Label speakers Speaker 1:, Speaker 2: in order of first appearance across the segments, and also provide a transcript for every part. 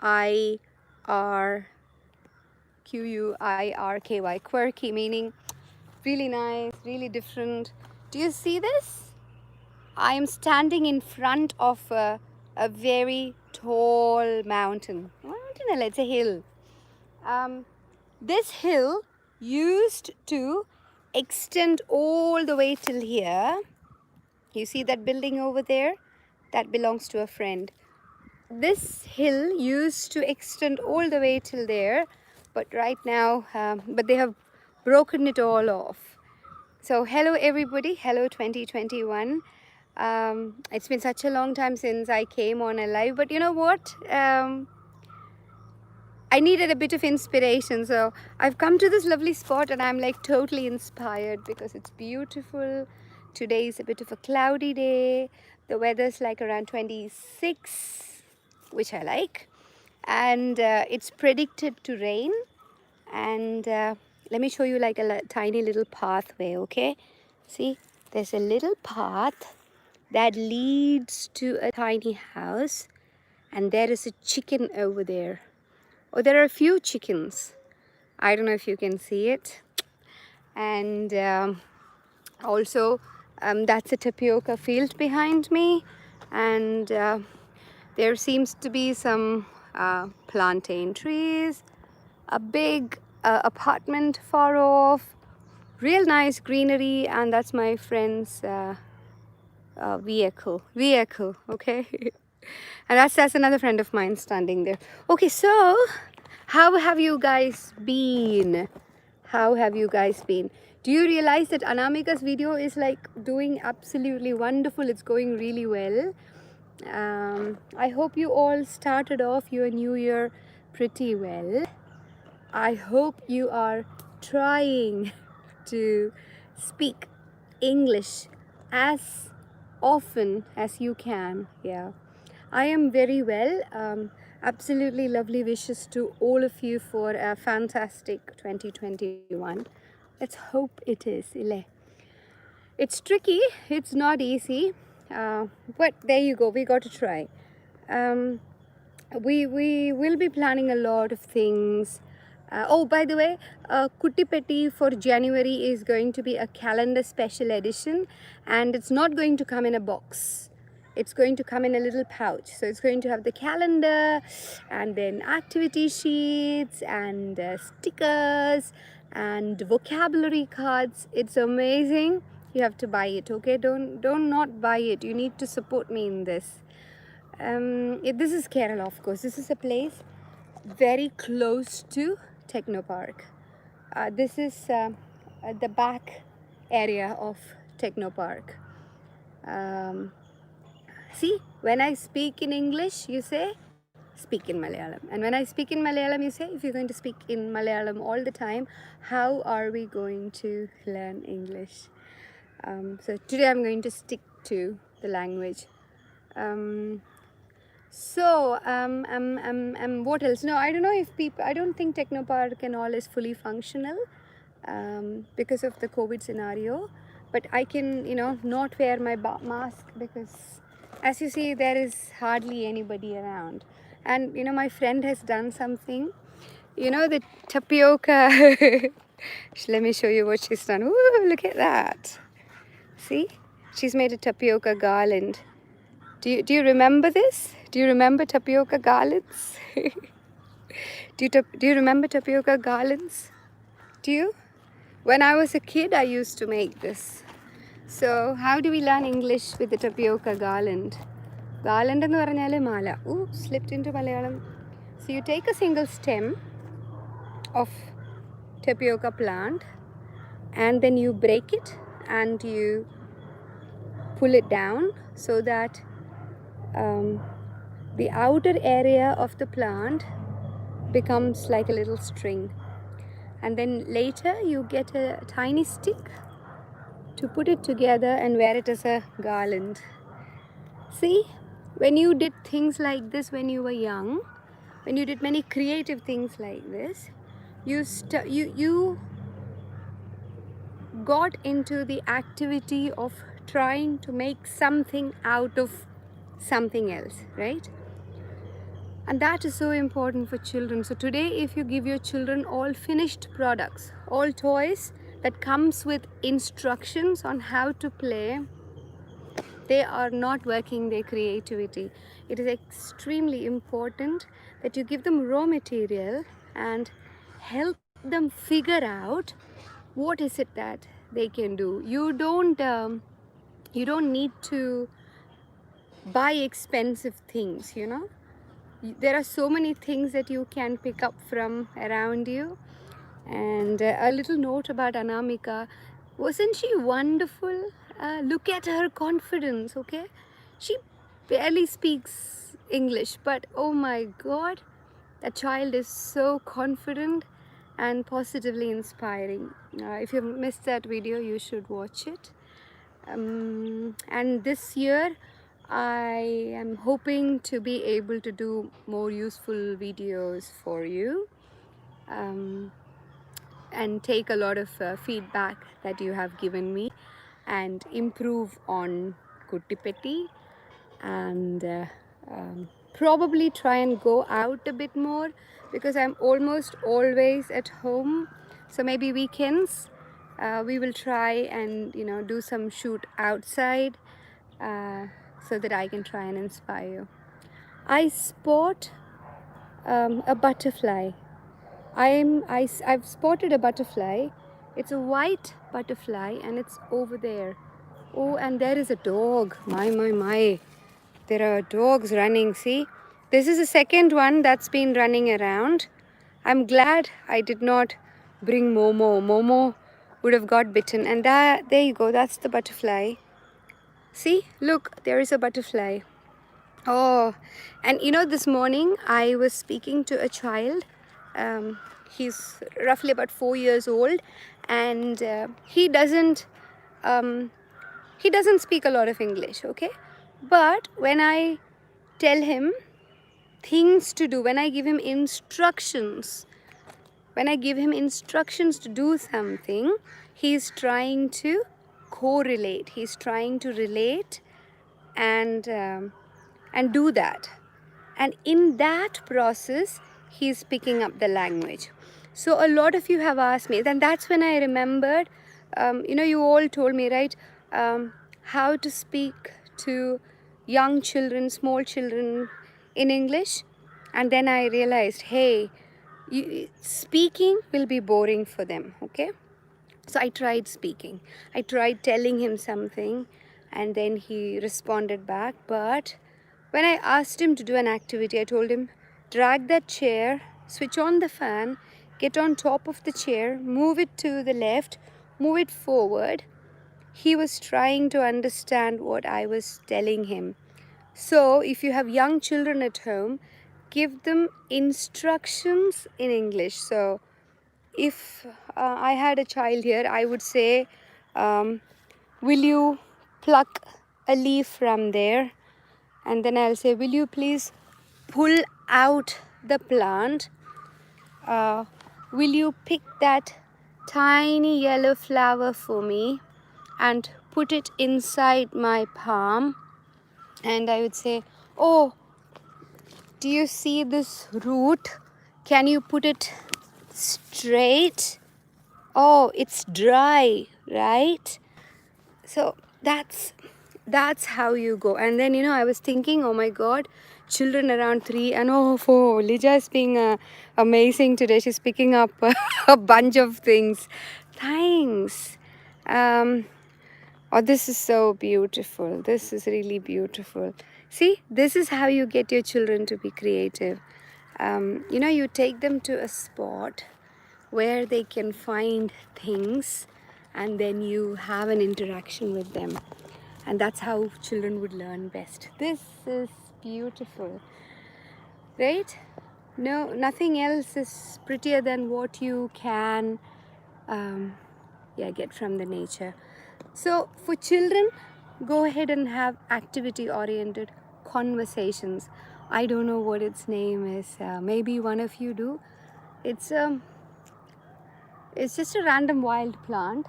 Speaker 1: Quirky, quirky meaning really nice, really different. Do you see this? I am standing in front of a very tall mountain. Mountain, it's a hill. This hill used to extend all the way till here. You see that building over there? That belongs to a friend. This hill used to extend all the way till there, but right now, but they have broken it all off. So hello everybody, hello 2021. It's been such a long time since I came on a live, but you know what? I needed a bit of inspiration, so I've come to this lovely spot and I'm like totally inspired because it's beautiful. Today is a bit of a cloudy day. The weather's like around 26, which I like, and it's predicted to rain. And let me show you like a tiny little pathway, okay? See, there's a little path that leads to a tiny house, and there is a chicken over there. Oh, there are a few chickens. I don't know if you can see it. And also, that's a tapioca field behind me. And there seems to be some plantain trees, a big apartment far off, real nice greenery, and that's my friend's vehicle, okay? And that's another friend of mine standing there. Okay, so how have you guys been? How have you guys been? Do you realize that Anamika's video is like doing absolutely wonderful? It's going really well. I hope you all started off your new year pretty well. I hope you are trying to speak English as often as you can. Yeah, I am very well. Absolutely lovely wishes to all of you for a fantastic 2021. Let's hope it is. It's tricky, it's not easy, but there you go, we got to try. We will be planning a lot of things. Oh, by the way, Kutti Petti for January is going to be a calendar special edition, and it's not going to come in a box. It's going to come in a little pouch. So it's going to have the calendar and then activity sheets and stickers and vocabulary cards. It's amazing. You have to buy it, okay? Don't not buy it. You need to support me in this. This is Kerala, of course. This is a place very close to Technopark. This is the back area of Technopark. See, when I speak in English, you say speak in Malayalam. And when I speak in Malayalam, you say if you're going to speak in Malayalam all the time, how are we going to learn English? So today I'm going to stick to the language. What else? No, I don't know if people, I don't think Technopark and all is fully functional because of the COVID scenario. But I can, not wear my mask because, as you see, there is hardly anybody around. And, my friend has done something. The tapioca. Let me show you what she's done. Ooh, look at that. See? She's made a tapioca garland. Do you remember this? Do you remember tapioca garlands? do you remember tapioca garlands? Do you? When I was a kid, I used to make this. So how do we learn English with the tapioca garland? Garland ennu paranjale mala. Ooh, slipped into Malayalam. So you take a single stem of tapioca plant and then you break it and you pull it down so that the outer area of the plant becomes like a little string, and then later you get a tiny stick to put it together and wear it as a garland. See, when you did things like this when you were young, when you did many creative things like this, you got into the activity of trying to make something out of something else, right? And that is so important for children. So today, if you give your children all finished products, all toys that comes with instructions on how to play, they are not working their creativity. It is extremely important that you give them raw material and help them figure out what is it that they can do. You don't need to buy expensive things, you know. There are so many things that you can pick up from around you. And a little note about Anamika. Wasn't she wonderful? Look at her confidence, okay? She barely speaks English, but oh my God, that child is so confident and positively inspiring. If you missed that video, you should watch it. And this year, I am hoping to be able to do more useful videos for you. And take a lot of feedback that you have given me and improve on Kuttipeti, and probably try and go out a bit more because I'm almost always at home. So maybe weekends we will try and do some shoot outside, so that I can try and inspire you. I spot a butterfly. I've spotted a butterfly. It's a white butterfly and it's over there. Oh, and there is a dog. My. There are dogs running. See, this is the second one that's been running around. I'm glad I did not bring Momo. Momo would have got bitten. And there you go. That's the butterfly. See, look, there is a butterfly. Oh, and this morning I was speaking to a child. He's roughly about 4 years old, and he doesn't speak a lot of English, okay? But when I tell him things to do, when I give him instructions to do something, he's trying to correlate. He's trying to relate and do that. And in that process, he's picking up the language. So a lot of you have asked me, and that's when I remembered, you all told me, right, how to speak to young children, small children in English. And then I realized, hey, speaking will be boring for them, okay? So I tried speaking. I tried telling him something, and then he responded back. But when I asked him to do an activity, I told him, drag that chair, switch on the fan, get on top of the chair, move it to the left, move it forward. He was trying to understand what I was telling him. So if you have young children at home, give them instructions in English. So if I had a child here, I would say, will you pluck a leaf from there? And then I'll say, will you please pull out the plant? Will you pick that tiny yellow flower for me and put it inside my palm? And I would say, oh, do you see this root? Can you put it straight? Oh, it's dry, right? So that's how you go. And then I was thinking, oh my God, children around 3 and 4. Lija is being amazing today. She's picking up a bunch of things. Thanks. Oh, this is so beautiful. This is really beautiful. See, this is how you get your children to be creative. You take them to a spot where they can find things, and then you have an interaction with them. And that's how children would learn best. This is beautiful, right? No, nothing else is prettier than what you can get from the nature. So for children, go ahead and have activity-oriented conversations. I don't know what its name is. Maybe one of you do. It's just a random wild plant,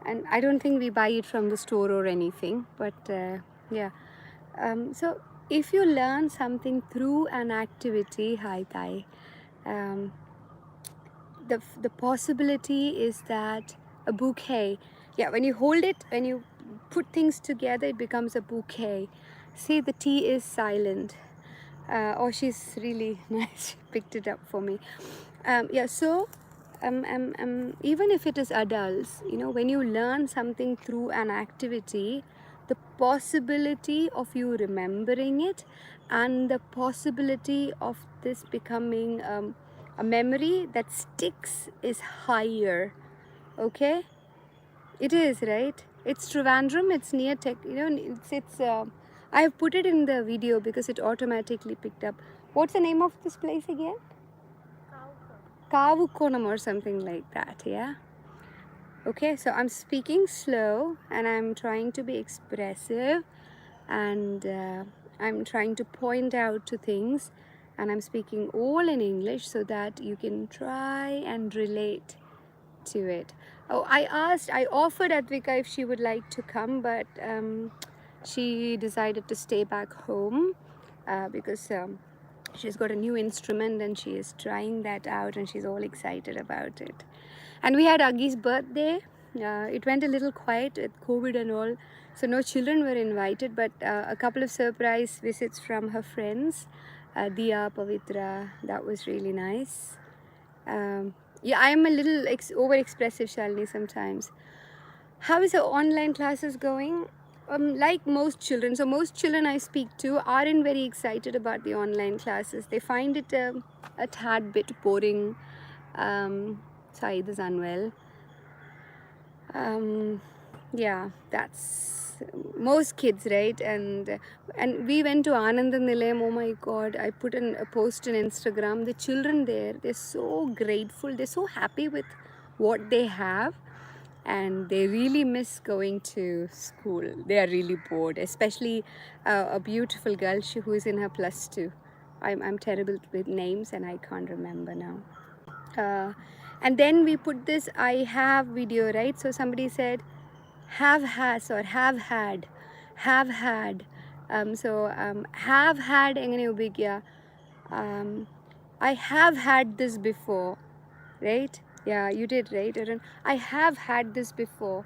Speaker 1: and I don't think we buy it from the store or anything. But yeah. So if you learn something through an activity, hi Thai, um, the possibility is that a bouquet, yeah, when you hold it, when you put things together, it becomes a bouquet. See, the tea is silent. Oh, she's really nice. She picked it up for me. Yeah, so even if it is adults, you know, when you learn something through an activity, the possibility of you remembering it and the possibility of this becoming a memory that sticks is higher. Okay, it is, right? It's Trivandrum. It's near Tech. You know, I have put it in the video because it automatically picked up. What's the name of this place again? Kavukonam or something like that. Yeah. Okay. So I'm speaking slow and I'm trying to be expressive, and I'm trying to point out to things, and I'm speaking all in English so that you can try and relate to it. Oh, I offered Advika if she would like to come, but she decided to stay back home because she's got a new instrument and she is trying that out and she's all excited about it. And we had Agi's birthday. It went a little quiet with COVID and all, so no children were invited, but a couple of surprise visits from her friends, Diya, Pavitra. That was really nice. Yeah, I am a little over-expressive, Shalini, sometimes. How is the online classes going? Like most children, so most children I speak to aren't very excited about the online classes. They find it a tad bit boring. Saeed is unwell. Yeah, that's most kids, right? And we went to Ananda Nilayam. Oh my God, I put a post on Instagram. The children there, they're so grateful. They're so happy with what they have, and they really miss going to school. They are really bored, especially a beautiful girl who is in her +2. I'm terrible with names and I can't remember now. And then we put this I have video, right? So somebody said have has or have had. Have had. Have had എങ്ങനെ ഉപയോഗിക്കുക? I have had this before, right? Yeah, you did, right, Arun? I have had this before.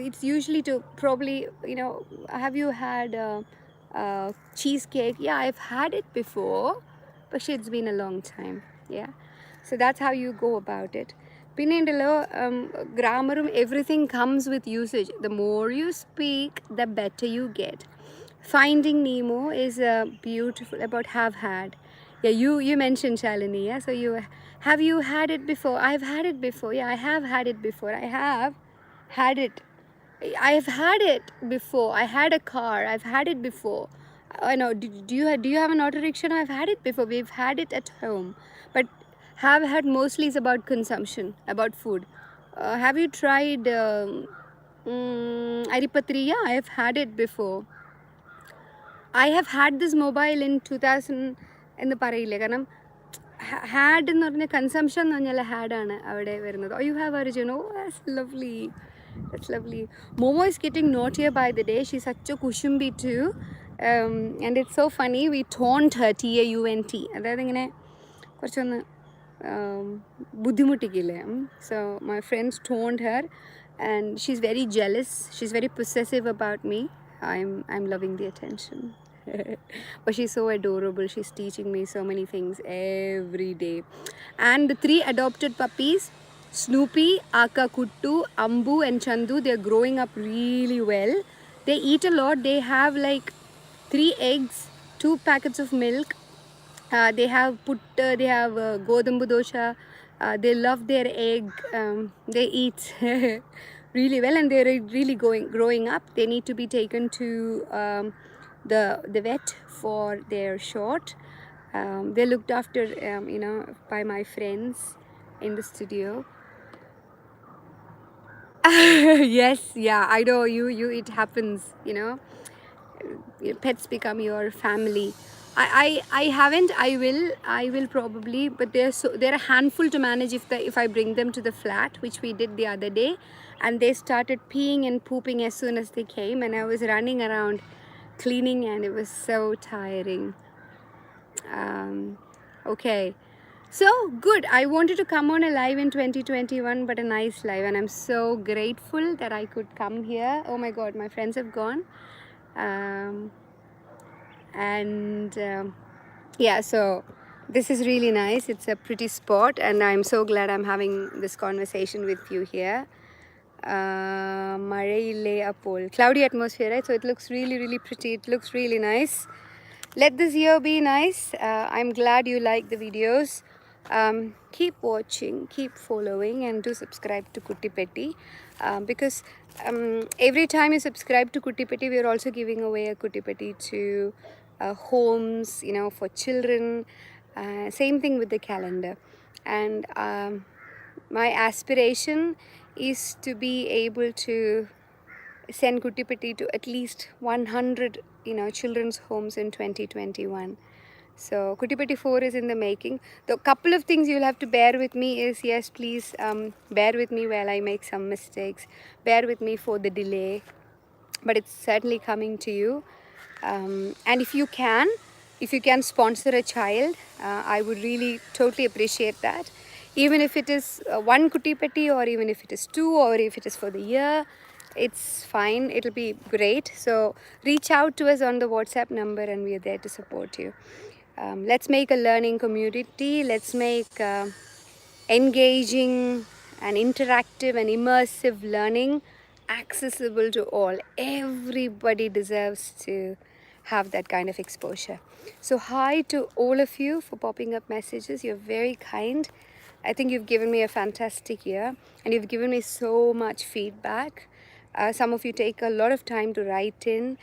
Speaker 1: It's usually to probably, you know, have you had cheesecake? Yeah, I've had it before, but it's been a long time. Yeah. So that's how you go about it. Grammar, everything comes with usage. The more you speak, the better you get. Finding Nemo is beautiful about have had. Yeah, you mentioned Shalini. Yeah, so have you had it before? I've had it before. Yeah, I have had it before. I have had it. I've had it before. I had a car. I've had it before. I know. Do you have an auto rickshaw? No, I've had it before. We've had it at home. But have had mostly is about consumption, about food. Have you tried Aripatri? Yeah, I've had it before. I have had this mobile in 2000 എന്ന് പറയില്ലേ കാരണം had എന്ന് പറഞ്ഞ consumption എന്ന് പറഞ്ഞാൽ ഹാഡാണ് അവിടെ വരുന്നത്. Oh, you have Arjun. Oh, that's lovely. That's lovely. Momo is getting naughtier by the day. She's such a kushumbi too. And it's so funny. We taunt her, TAUNT. അതായത് ഇങ്ങനെ കുറച്ചൊന്ന് ബുദ്ധിമുട്ടിക്കില്ലേ. So my friends taunt her and she's very jealous. She's very possessive about me. I'm loving the attention. But she's so adorable. She's teaching me so many things every day. And the 3 adopted puppies, Snoopy, Aka Kuttu, Ambu and Chandu, they're growing up really well. They eat a lot. They have like 3 eggs, 2 packets of milk. They have godambu dosha. They love their egg. They eat really well, and they're really growing up. They need to be taken to the vet for their shot. They're looked after, you know, by my friends in the studio. Yes, yeah, I know you it happens, you know. Your pets become your family. I haven't. I will probably, but they're a handful to manage if I bring them to the flat, which we did the other day, and they started peeing and pooping as soon as they came, and I was running around cleaning and it was so tiring. Okay, so good. I wanted to come on a live in 2021, but a nice live, and I'm so grateful that I could come here. Oh my god, my friends have gone. Um, and yeah, so this is really nice. It's a pretty spot, and I'm so glad I'm having this conversation with you here. മഴയില്ലേ അപ്പോൾ cloudy atmosphere, right? So it looks really, really pretty. It looks really nice. Let this year be nice. I'm glad you like the videos. Keep watching, keep following, and do subscribe to Kutti Petti, because every time you subscribe to Kutti Petti, we are also giving away a Kutti Petti to homes, for children. Same thing with the calendar. And my aspiration is to be able to send Kutti Petti to at least 100, children's homes in 2021. So Kutti Petti 4 is in the making. The couple of things you'll have to bear with me is, yes, please bear with me while I make some mistakes. Bear with me for the delay, but it's certainly coming to you. And if you can sponsor a child, I would really totally appreciate that. Even if it is one Kutti Petti, or even if it is two, or if it is for the year, it's fine. It'll be great. So reach out to us on the WhatsApp number, and we are there to support you. Let's make a learning community. Let's make engaging and interactive and immersive learning accessible to all. Everybody deserves to have that kind of exposure. So hi to all of you for popping up messages. You're very kind. I think you've given me a fantastic year, and you've given me so much feedback. Some of you take a lot of time to write in.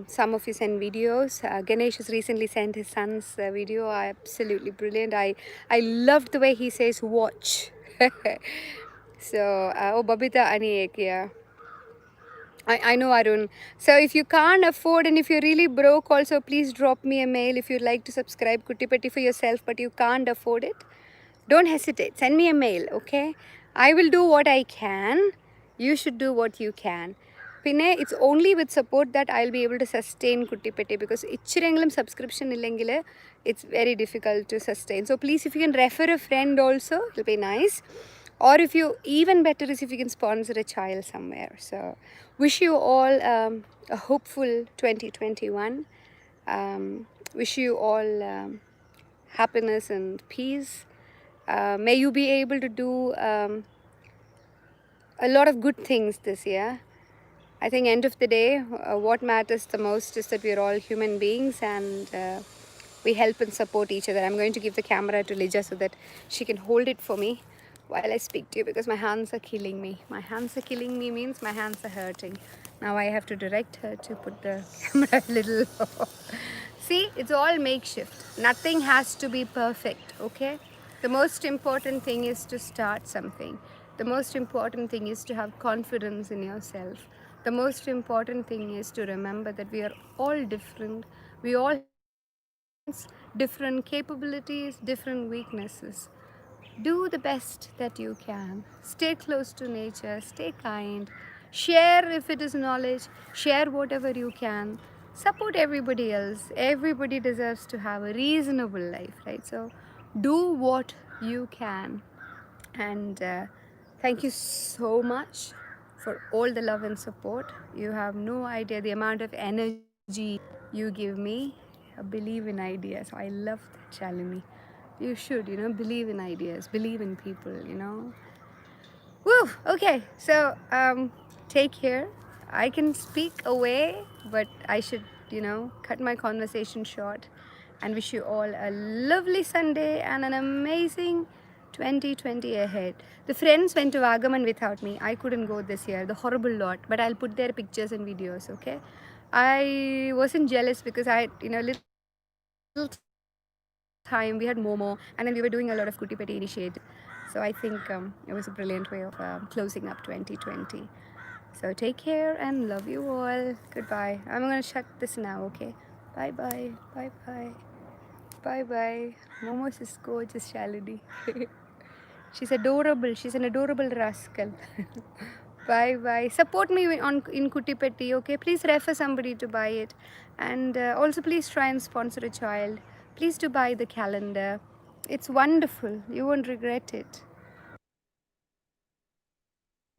Speaker 1: Some of you send videos. Ganesh has recently sent his son's video. Absolutely brilliant. I loved the way he says watch. So, oh, Babita Aniek, yeah. I know, Arun. So if you can't afford, and if you're really broke also, please drop me a mail if you'd like to subscribe Kutti Petti for yourself, but you can't afford it. Don't hesitate. Send me a mail, okay? I will do what I can. You should do what you can. Pinne, it's only with support that I'll be able to sustain Kutti Petti, because ichirengalum subscription illengile, it's very difficult to sustain. So please, if you can refer a friend also, it'll be nice. Or if you, even better is if you can sponsor a child somewhere. So wish you all a hopeful 2021. Wish you all happiness and peace. May you be able to do a lot of good things this year. I think end of the day, what matters the most is that we are all human beings, and we help and support each other. I'm going to give the camera to Lija so that she can hold it for me while I speak to you, because my hands are killing me. My hands are killing me means my hands are hurting. Now I have to direct her to put the camera a little low. See, it's all makeshift. Nothing has to be perfect, okay? The most important thing is to start something. The most important thing is to have confidence in yourself. The most important thing is to remember that we are all different. We all have different capabilities, different weaknesses. Do the best that you can. Stay close to nature, stay kind. Share if it is knowledge, share whatever you can. Support everybody else. Everybody deserves to have a reasonable life, right? So do what you can. And thank you so much for all the love and support. You have no idea the amount of energy you give me. Believe in ideas. I love that, Shalini. You should, believe in ideas, believe in people. Woo! Okay, so take care. I can speak away, but I should, cut my conversation short, and wish you all a lovely Sunday and an amazing 2020 ahead. The friends went to Vagaman without me. I couldn't go this year, the horrible lot, but I'll put their pictures and videos, okay? I wasn't jealous because I, little time we had Momo, and then we were doing a lot of Kutti Petti initiative. So I think it was a brilliant way of closing up 2020. So take care and love you all. Goodbye. I'm gonna shut this now, okay? Bye bye. Bye bye. Bye bye. Momo's is gorgeous, Shalini. She's adorable. She's an adorable rascal. Bye. Support me in Kuttipetti, okay? Please refer somebody to buy it. And also please try and sponsor a child. Please do buy the calendar. It's wonderful. You won't regret it.